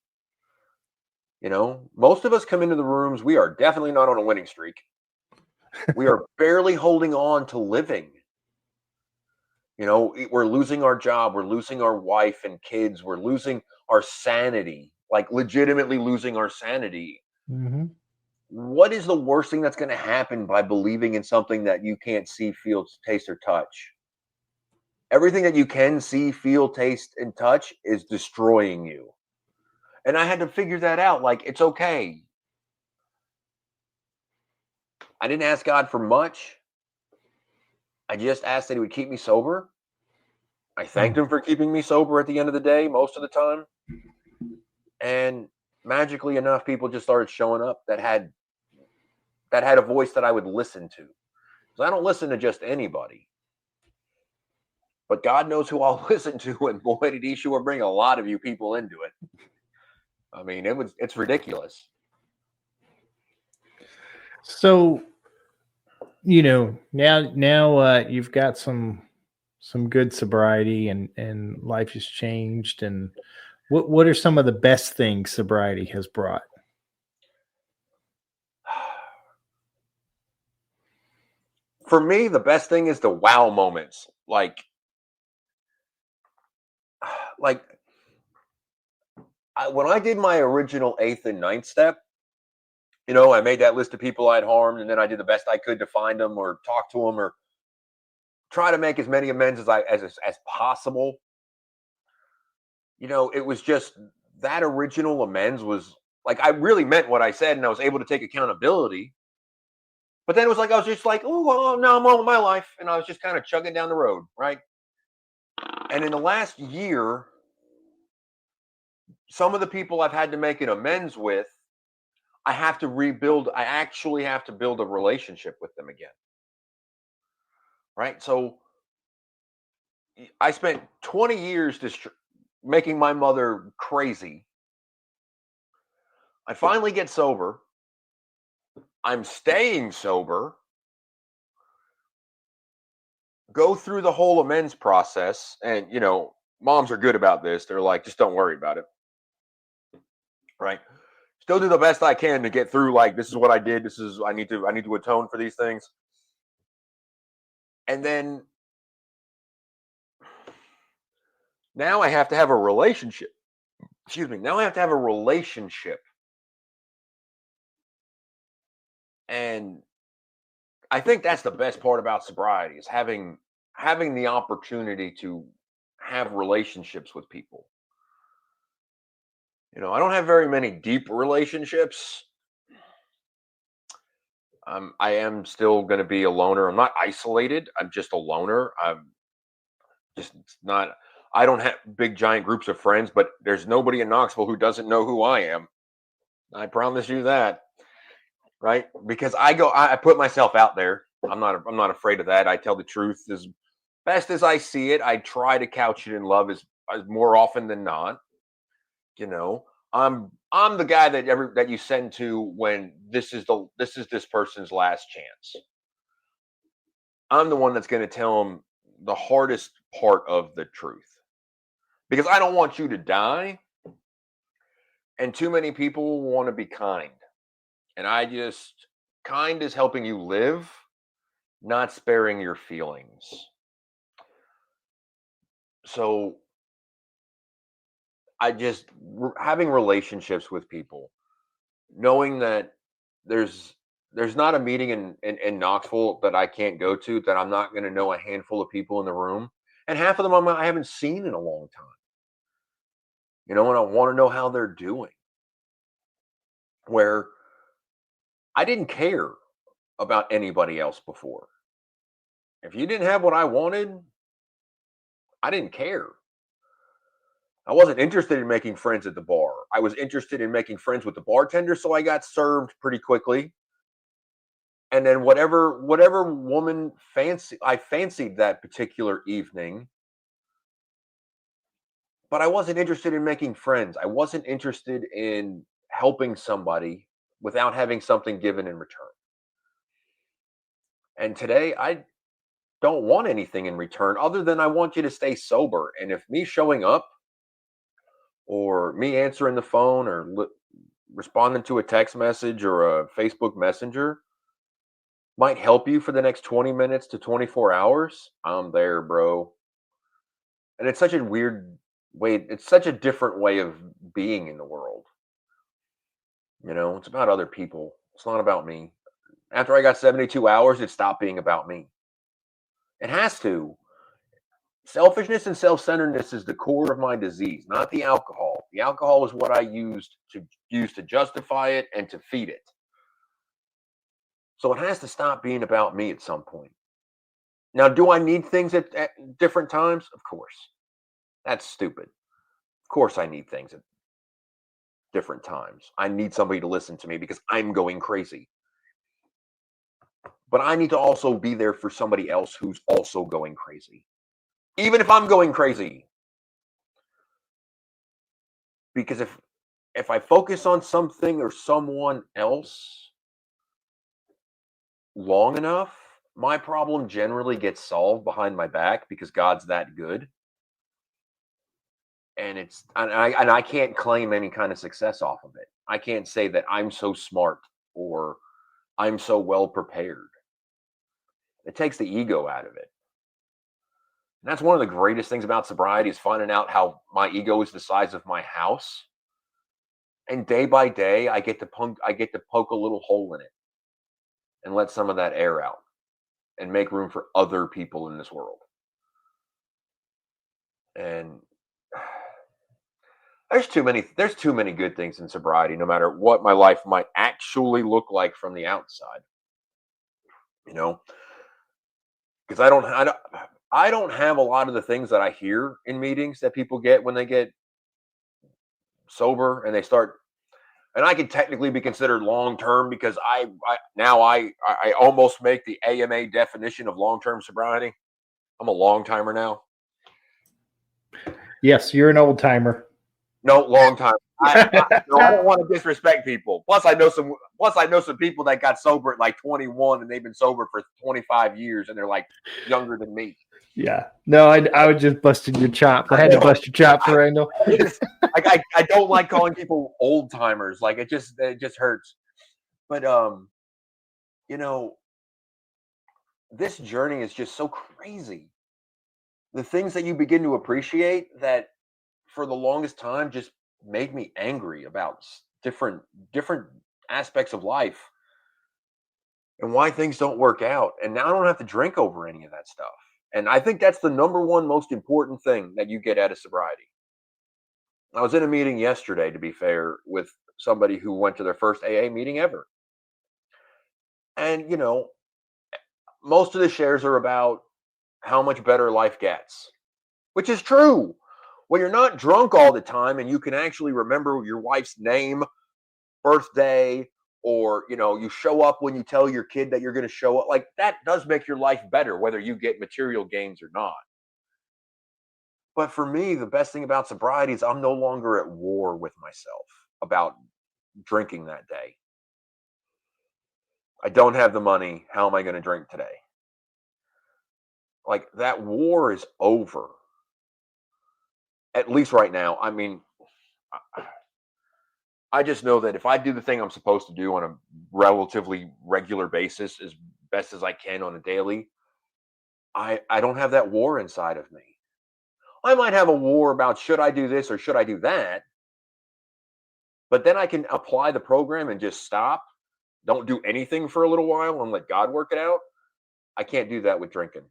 You know, most of us come into the rooms, we are definitely not on a winning streak. We are barely holding on to living. You know, we're losing our job, we're losing our wife and kids, we're losing our sanity, like legitimately losing our sanity. Mm-hmm. What is the worst thing that's going to happen by believing in something that you can't see, feel, taste, or touch? Everything that you can see, feel, taste, and touch is destroying you. And I had to figure that out. Like, it's okay. I didn't ask God for much. I just asked that He would keep me sober. I thanked Him for keeping me sober at the end of the day, most of the time. And magically enough, people just started showing up that had a voice that I would listen to. Because I don't listen to just anybody. But God knows who I'll listen to, and boy, did He sure bring a lot of you people into it. I mean, it's ridiculous. So, now you've got some good sobriety, and life has changed. And what are some of the best things sobriety has brought? For me, the best thing is the wow moments. Like when I did my original 8th and 9th step, I made that list of people I'd harmed, and then I did the best I could to find them or talk to them or try to make as many amends as possible. It was just that original amends was like I really meant what I said, and I was able to take accountability. But then it was like I was just like, oh, well, now I'm on with my life, and I was just kind of chugging down the road, right? And in the last year, some of the people I've had to make an amends with, I have to rebuild. I actually have to build a relationship with them again. Right. So I spent 20 years making my mother crazy. I finally get sober. I'm staying sober. Go through the whole amends process. And, moms are good about this. They're like, just don't worry about it. Right. Still do the best I can to get through. Like, this is what I did. I need to atone for these things. And then now I have to have a relationship. Excuse me. Now I have to have a relationship. And I think that's the best part about sobriety is having the opportunity to have relationships with people. I don't have very many deep relationships. I am still going to be a loner. I'm not isolated. I'm just a loner. I'm just not. I don't have big giant groups of friends, but there's nobody in Knoxville who doesn't know who I am. I promise you that. Right? Because I put myself out there. I'm not afraid of that. I tell the truth as best as I see it. I try to couch it in love as more often than not. I'm the guy that you send to when this is this person's last chance. I'm the one that's going to tell them the hardest part of the truth. Because I don't want you to die. And too many people want to be kind. And kind is helping you live, not sparing your feelings. So having relationships with people, knowing that there's not a meeting in Knoxville that I can't go to, that I'm not going to know a handful of people in the room. And half of them I haven't seen in a long time. And I want to know how they're doing. Where I didn't care about anybody else before. If you didn't have what I wanted, I didn't care. I wasn't interested in making friends at the bar. I was interested in making friends with the bartender, so I got served pretty quickly. And then whatever woman I fancied that particular evening, but I wasn't interested in making friends. I wasn't interested in helping somebody without having something given in return. And today don't want anything in return other than I want you to stay sober. And if me showing up or me answering the phone or responding to a text message or a Facebook Messenger might help you for the next 20 minutes to 24 hours, I'm there, bro. And it's such a weird way, it's such a different way of being in the world. It's about other people. It's not about me. After I got 72 hours, it stopped being about me. It has to. Selfishness and self-centeredness is the core of my disease, not the alcohol. The alcohol is what I used to justify it and to feed it. So it has to stop being about me at some point. Now, do I need things at different times? Of course. That's stupid. Of course I need things at different times. I need somebody to listen to me because I'm going crazy. But I need to also be there for somebody else who's also going crazy. Even if I'm going crazy. Because if I focus on something or someone else long enough, my problem generally gets solved behind my back because God's that good. And I can't claim any kind of success off of it. I can't say that I'm so smart or I'm so well prepared. It takes the ego out of it. And that's one of the greatest things about sobriety is finding out how my ego is the size of my house. And day by day, I get to poke a little hole in it and let some of that air out and make room for other people in this world. And there's too many good things in sobriety, no matter what my life might actually look like from the outside. Because I don't have a lot of the things that I hear in meetings that people get when they get sober and they start. And I can technically be considered long term because I almost make the AMA definition of long term sobriety. I'm a long timer now. Yes, you're an old timer. No, long time. I don't want to disrespect people. Plus, I know some people that got sober at like 21 and they've been sober for 25 years and they're like younger than me. Yeah. No, I was just busting your chops. I had to bust your chops, Randall. I don't like calling people old timers. Like it just hurts. But this journey is just so crazy. The things that you begin to appreciate that for the longest time just made me angry about different aspects of life and why things don't work out. And now I don't have to drink over any of that stuff. And I think that's the number one most important thing that you get out of sobriety. I was in a meeting yesterday, to be fair, with somebody who went to their first AA meeting ever. And, most of the shares are about how much better life gets, which is true. When you're not drunk all the time and you can actually remember your wife's name, birthday, or you show up when you tell your kid that you're going to show up, like that does make your life better, whether you get material gains or not. But for me, the best thing about sobriety is I'm no longer at war with myself about drinking that day. I don't have the money. How am I going to drink today? Like that war is over. At least right now. I mean, I just know that if I do the thing I'm supposed to do on a relatively regular basis, as best as I can on a daily, I don't have that war inside of me. I might have a war about should I do this or should I do that, but then I can apply the program and just stop, don't do anything for a little while and let God work it out. I can't do that with drinking.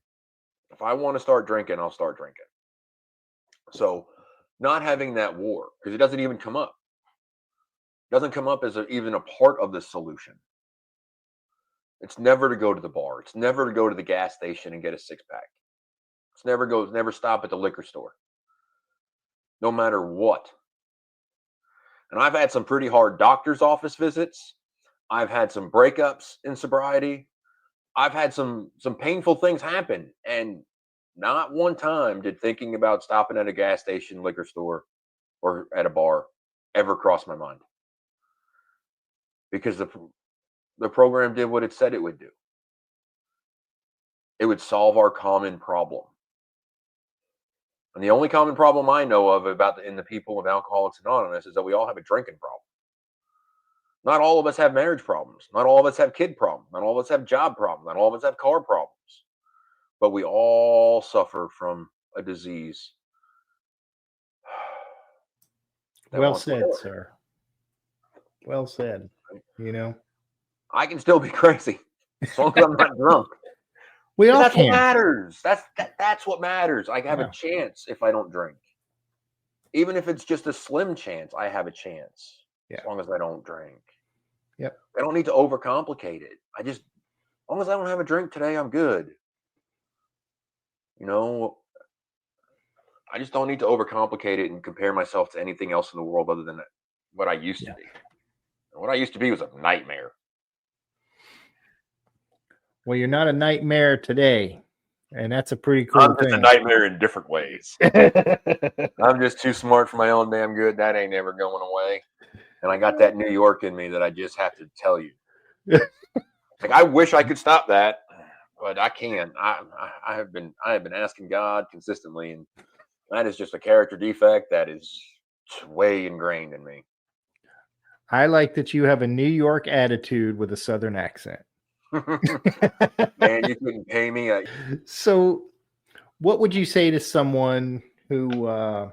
If I want to start drinking, I'll start drinking. So not having that war, because it doesn't even come up. Doesn't come up as even a part of the solution. It's never to go to the bar. It's never to go to the gas station and get a six pack. It's never stop at the liquor store. No matter what. And I've had some pretty hard doctor's office visits. I've had some breakups in sobriety. I've had some painful things happen. And not one time did thinking about stopping at a gas station, liquor store, or at a bar ever cross my mind. Because the program did what it said it would do. it would solve our common problem. And the only common problem I know of in the people of Alcoholics Anonymous is that we all have a drinking problem. Not all of us have marriage problems. Not all of us have kid problems. Not all of us have job problems. Not all of us have car problems. But we all suffer from a disease. Well said, sir. Well said. You know, I can still be crazy as long as I'm not drunk. we all That's can. what matters. That's what matters. I have a chance if I don't drink. Even if it's just a slim chance, I have a chance. Yeah. As long as I don't drink. Yep. I don't need to overcomplicate it. As long as I don't have a drink today, I'm good. You know, I just don't need to overcomplicate it and compare myself to anything else in the world other than what I used to be. And what I used to be was a nightmare. Well, you're not a nightmare today, and that's a pretty cool I'm just thing. a nightmare in different ways. I'm just too smart for my own damn good. That ain't never going away. And I got that New York in me that I just have to tell you. Like, I wish I could stop that, but I can't. I have been asking God consistently, and that is just a character defect that is way ingrained in me. I like that you have a New York attitude with a Southern accent. Man, you couldn't pay me. So, what would you say to someone who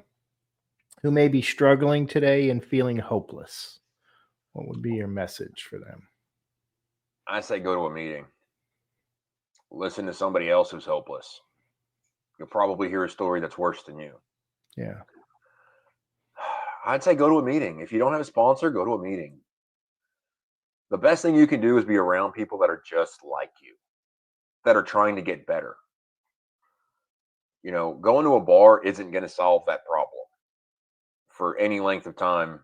may be struggling today and feeling hopeless? What would be your message for them? I say go to a meeting. Listen to somebody else who's hopeless. You'll probably hear a story that's worse than you. Yeah. I'd say go to a meeting. If you don't have a sponsor, go to a meeting. The best thing you can do is be around people that are just like you, that are trying to get better. You know, going to a bar isn't going to solve that problem for any length of time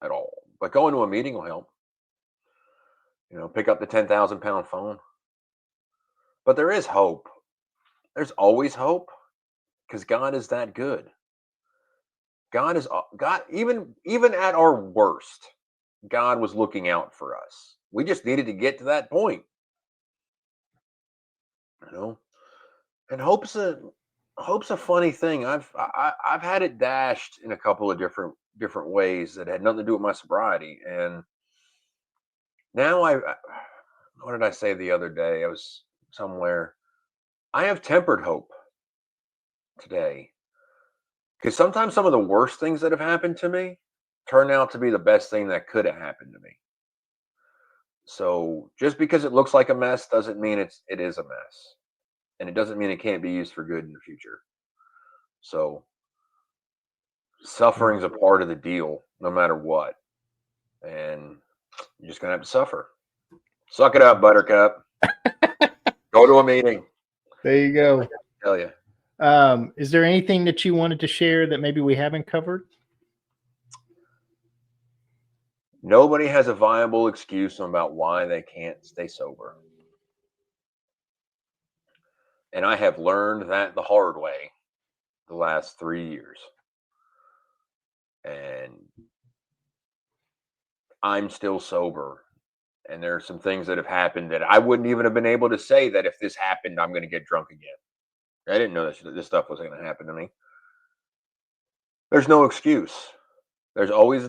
at all. But going to a meeting will help. You know, pick up the 10,000-pound phone. But there is hope. There's always hope because God is that good. God, even at our worst, God was looking out for us. We just needed to get to that point. You know, and hope's a funny thing. I've had it dashed in a couple of different ways that had nothing to do with my sobriety. And now what did I say the other day? I was somewhere. I have tempered hope today. Because sometimes some of the worst things that have happened to me turn out to be the best thing that could have happened to me. So just because it looks like a mess doesn't mean it is a mess. And it doesn't mean it can't be used for good in the future. So suffering's a part of the deal, no matter what. And you're just going to have to suffer. Suck it up, Buttercup. Go to a meeting. There you go. I tell you. Is there anything that you wanted to share that maybe we haven't covered? Nobody has a viable excuse about why they can't stay sober. And I have learned that the hard way the last 3 years. And I'm still sober. And there are some things that have happened that I wouldn't even have been able to say that if this happened, I'm going to get drunk again. I didn't know this stuff was going to happen to me. There's no excuse. There's always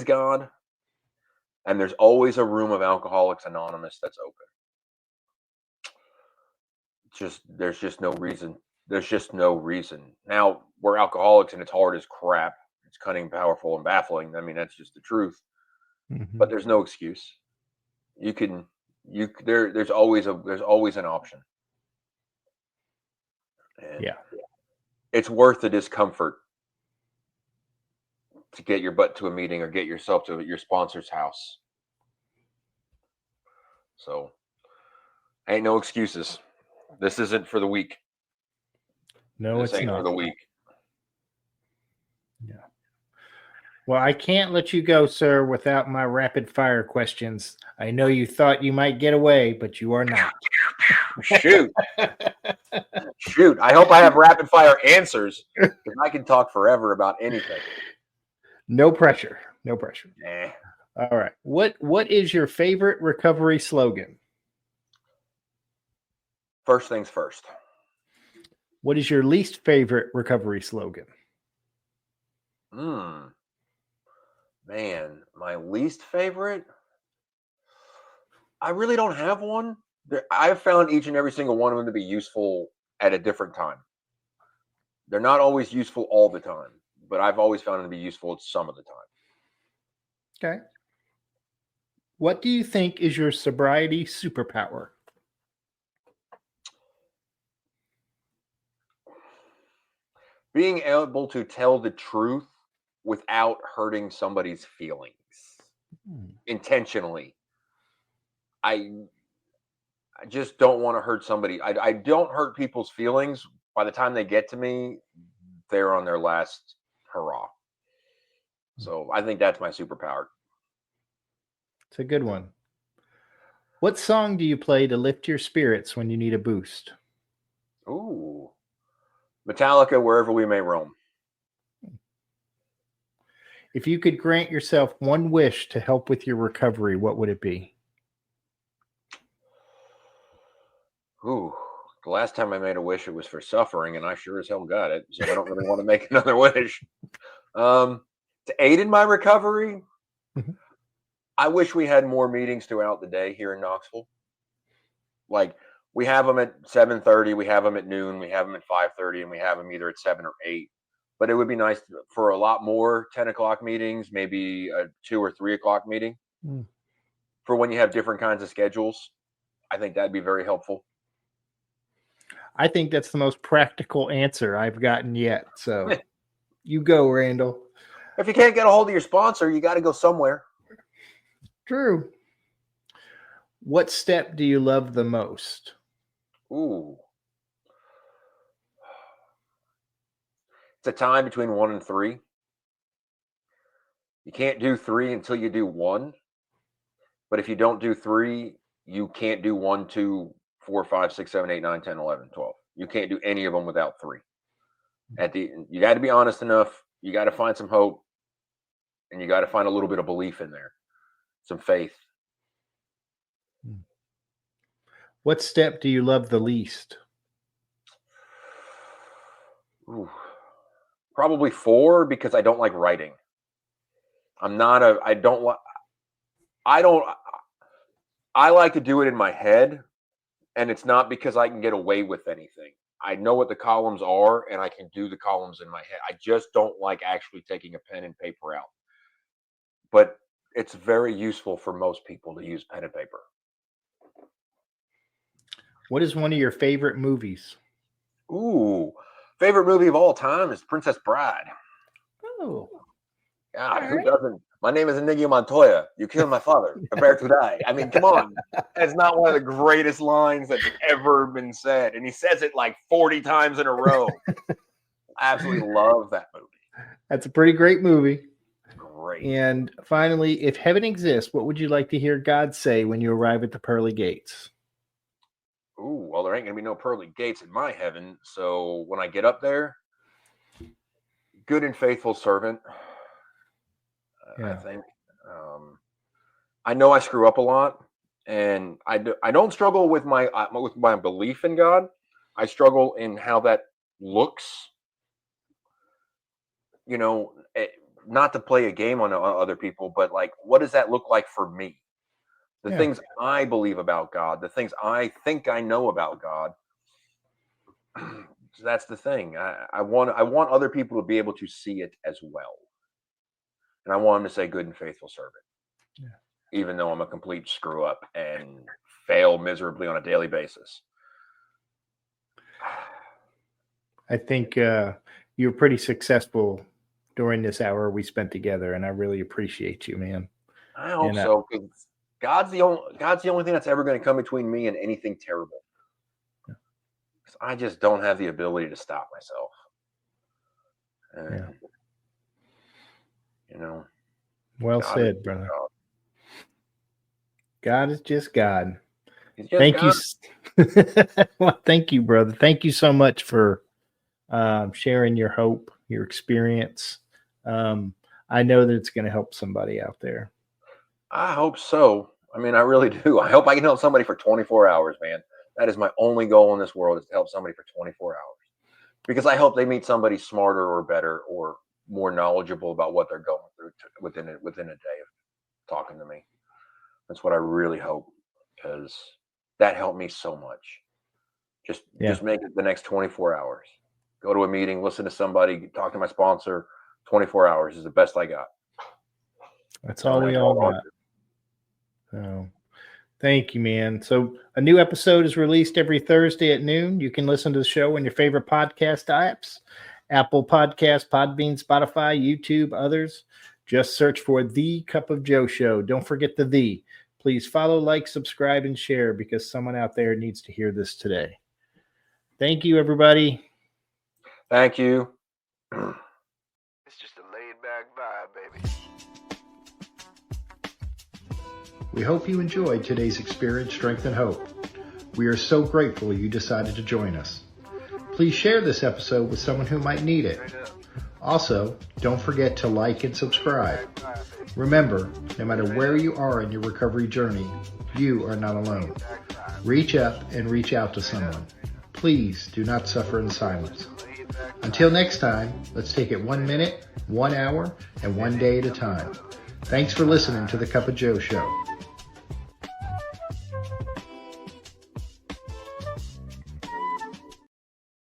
God, and there's always a room of Alcoholics Anonymous that's open. There's just no reason. There's just no reason. Now, we're alcoholics and it's hard as crap. It's cunning, powerful, and baffling. I mean, that's just the truth. Mm-hmm. But there's no excuse. There's always an option. And yeah. It's worth the discomfort to get your butt to a meeting or get yourself to your sponsor's house. So, ain't no excuses. This isn't for the weak. No, this it's ain't not for the weak. Yeah. Well, I can't let you go, sir, without my rapid fire questions. I know you thought you might get away, but you are not. Shoot. Shoot. I hope I have rapid fire answers because I can talk forever about anything. No pressure. No pressure. Nah. All right. What is your favorite recovery slogan? First things first. What is your least favorite recovery slogan? Man, my least favorite? I really don't have one. I've found each and every single one of them to be useful at a different time. They're not always useful all the time, but I've always found them to be useful at some of the time. Okay. What do you think is your sobriety superpower? Being able to tell the truth without hurting somebody's feelings intentionally. I just don't want to hurt somebody. I don't hurt people's feelings. By the time they get to me, they're on their last hurrah. So I think that's my superpower. It's a good one. What song do you play to lift your spirits when you need a boost? Ooh. Metallica, Wherever We May Roam. If you could grant yourself one wish to help with your recovery, what would it be? Ooh. The last time I made a wish, it was for suffering, and I sure as hell got it. So I don't really want to make another wish. To aid in my recovery, I wish we had more meetings throughout the day here in Knoxville. Like, we have them at 7:30, we have them at noon, we have them at 5:30, and we have them either at 7 or 8. But it would be nice for a lot more 10 o'clock meetings, maybe a 2 or 3 o'clock meeting for when you have different kinds of schedules. I think that'd be very helpful. I think that's the most practical answer I've gotten yet. So you go, Randall. If you can't get a hold of your sponsor, you got to go somewhere. True. What step do you love the most? Ooh. It's a time between 1 and 3. You can't do 3 until you do 1. But if you don't do 3, you can't do 1, 2, 4, 5, 6, 7, 8, 9, 10, 11, 12. You can't do any of them without 3. You got to be honest enough. You got to find some hope. And you got to find a little bit of belief in there. Some faith. What step do you love the least? Ooh. Probably 4, because I don't like writing. I like to do it in my head, and it's not because I can get away with anything. I know what the columns are, and I can do the columns in my head. I just don't like actually taking a pen and paper out. But it's very useful for most people to use pen and paper. What is one of your favorite movies? Ooh, favorite movie of all time is Princess Bride. Oh, God, who doesn't? My name is Inigo Montoya. You killed my father. Prepare to die. I mean, come on. That's not one of the greatest lines that's ever been said. And he says it like 40 times in a row. I absolutely love that movie. That's a pretty great movie. Great. And finally, if heaven exists, what would you like to hear God say when you arrive at the pearly gates? Ooh, well, there ain't going to be no pearly gates in my heaven. So when I get up there, good and faithful servant, I think. I know I screw up a lot, and I don't struggle with my belief in God. I struggle in how that looks. You know, not to play a game on other people, but like, what does that look like for me? The things I believe about God, the things I think I know about God. So that's the thing. I want other people to be able to see it as well. And I want them to say, good and faithful servant. Yeah. Even though I'm a complete screw up and fail miserably on a daily basis. I think you're pretty successful during this hour we spent together, and I really appreciate you, man. I hope so. Because God's the only thing that's ever going to come between me and anything terrible. Because I just don't have the ability to stop myself. And, you know. Well God said, brother. God is just God. Thank you. Well, thank you, brother. Thank you so much for sharing your hope, your experience. I know that it's going to help somebody out there. I hope so. I mean, I really do. I hope I can help somebody for 24 hours, man. That is my only goal in this world, is to help somebody for 24 hours. Because I hope they meet somebody smarter or better or more knowledgeable about what they're going through within a day of talking to me. That's what I really hope, because that helped me so much. Just make it the next 24 hours. Go to a meeting, listen to somebody, talk to my sponsor. 24 hours is the best I got. That's all we all got. So, thank you, man. So a new episode is released every Thursday at noon. You can listen to the show on your favorite podcast apps: Apple Podcasts, Podbean, Spotify, YouTube, others. Just search for The Cup of Joe Show. Don't forget the "the." Please follow, like, subscribe, and share, because someone out there needs to hear this today. Thank you, everybody. Thank you. It's just a laid-back vibe, baby. We hope you enjoyed today's Experience, Strength, and Hope. We are so grateful you decided to join us. Please share this episode with someone who might need it. Also, don't forget to like and subscribe. Remember, no matter where you are in your recovery journey, you are not alone. Reach up and reach out to someone. Please do not suffer in silence. Until next time, let's take it 1 minute, 1 hour, and 1 day at a time. Thanks for listening to The Cup of Joe Show.